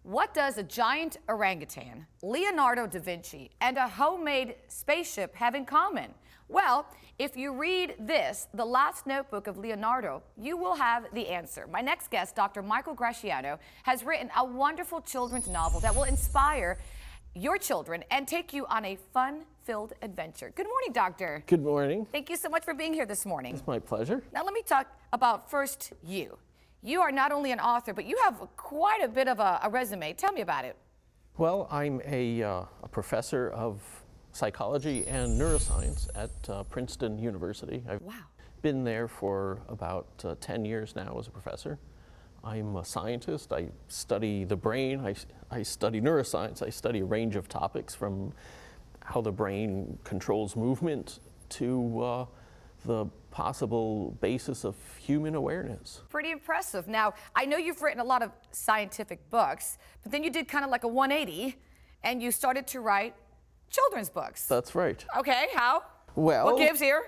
What does a giant orangutan, Leonardo da Vinci, and a homemade spaceship have in common? Well, if you read this, The Last Notebook of Leonardo, you will have the answer. My next guest, Dr. Michael Graziano, has written a wonderful children's novel that will inspire your children and take you on a fun-filled adventure. Good morning, Doctor. Good morning. Thank you so much for being here this morning. It's my pleasure. Now let me talk about first you. You are not only an author, but you have quite a bit of a resume. Tell me about it. Well, I'm a professor of psychology and neuroscience at Princeton University. I've been there for about 10 years now as a professor. I'm a scientist. I study the brain. I study neuroscience. I study a range of topics from how the brain controls movement to the possible basis of human awareness. Pretty impressive. Now, I know you've written a lot of scientific books, but then you did kind of like a 180 and you started to write children's books. That's right. Okay, how? Well, what gives here?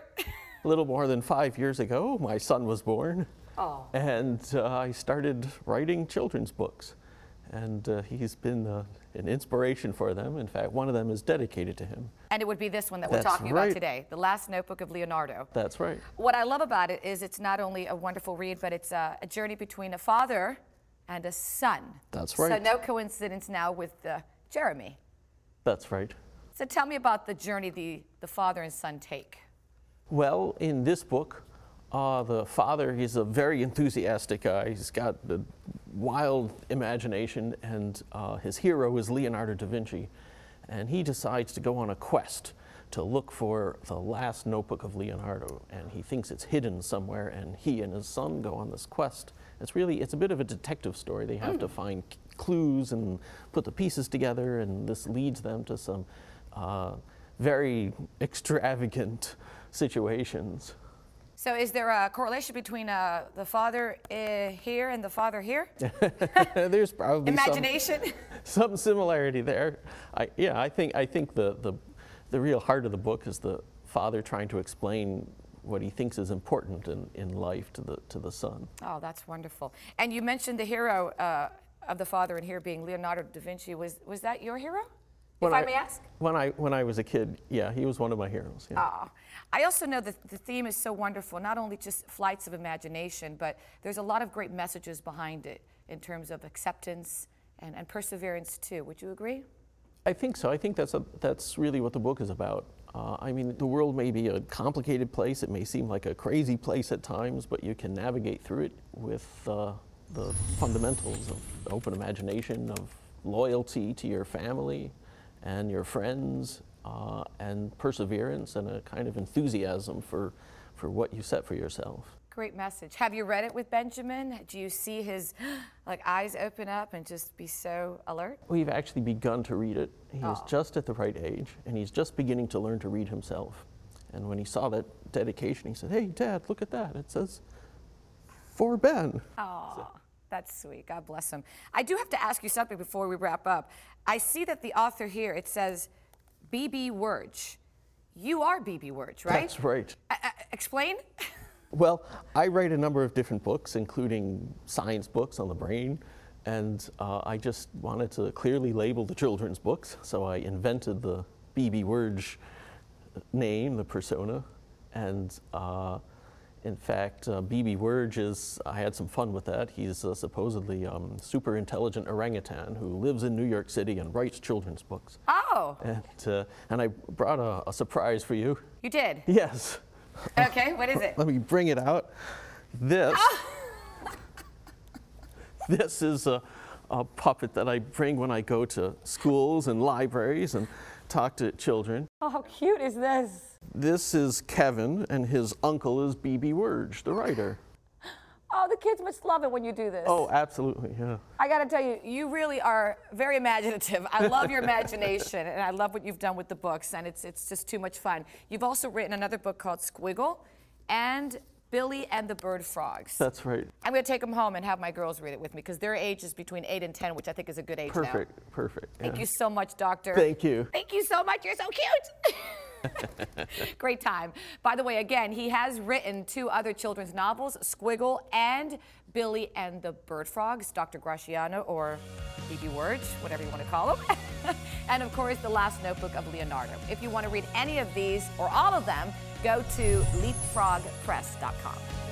A little more than 5 years ago, my son was born. Oh. And I started writing children's books. And he's been an inspiration for them. In fact, one of them is dedicated to him. And it would be this one that we're talking about today, The Last Notebook of Leonardo. That's right. What I love about it is it's not only a wonderful read, but it's a journey between a father and a son. That's right. So no coincidence now with Jeremy. That's right. So tell me about the journey the father and son take. Well, in this book, the father, he's a very enthusiastic guy. He's got the wild imagination, and his hero is Leonardo da Vinci. And he decides to go on a quest to look for the last notebook of Leonardo. And he thinks it's hidden somewhere, and he and his son go on this quest. It's a bit of a detective story. They have to find clues and put the pieces together, and this leads them to some very extravagant situations. So is there a correlation between the father here and the father here? There's probably imagination. Some similarity there. I think the real heart of the book is the father trying to explain what he thinks is important in life to the son. Oh, that's wonderful. And you mentioned the hero of the father in here being Leonardo da Vinci. Was that your hero? If I may ask? When I was a kid, yeah, he was one of my heroes. Yeah. Oh. I also know that the theme is so wonderful, not only just flights of imagination, but there's a lot of great messages behind it in terms of acceptance and perseverance too. Would you agree? I think so. I think that's really what the book is about. I mean, the world may be a complicated place. It may seem like a crazy place at times, but you can navigate through it with the fundamentals of open imagination, of loyalty to your family and your friends, and perseverance and a kind of enthusiasm for what you set for yourself. Great message. Have you read it with Benjamin? Do you see his eyes open up and just be so alert? We've actually begun to read it. He's just at the right age, and he's just beginning to learn to read himself. And when he saw that dedication, he said, "Hey, Dad, look at that. It says, for Ben." Oh. That's sweet. God bless him. I do have to ask you something before we wrap up. I see that the author here, it says BB Wurdz. You are BB Wurdz, right? That's right. Explain? Well, I write a number of different books, including science books on the brain, and I just wanted to clearly label the children's books, so I invented the BB Wurdz name, the persona, and in fact, BB Wurdz I had some fun with that. He's supposedly super intelligent orangutan who lives in New York City and writes children's books. Oh. And I brought a surprise for you. You did? Yes. Okay, what is it? Let me bring it out. This is a puppet that I bring when I go to schools and libraries and talk to children. Oh, how cute is this? This is Kevin, and his uncle is BB Wurdz, the writer. Oh, the kids must love it when you do this. Oh, absolutely, yeah. I got to tell you, you really are very imaginative. I love your imagination, and I love what you've done with the books, and it's just too much fun. You've also written another book called Squiggle and Billy and the Bird Frogs. That's right. I'm going to take them home and have my girls read it with me because their age is between 8 and 10, which I think is a good age now. Perfect. Thank you so much, Doctor. Thank you. Thank you so much. You're so cute. Great time. By the way, again, he has written 2 other children's novels, Squiggle and Billy and the Bird Frogs, Dr. Graziano or BB Wurdz, whatever you want to call him. And of course, The Last Notebook of Leonardo. If you want to read any of these or all of them, go to leapfrogpress.com.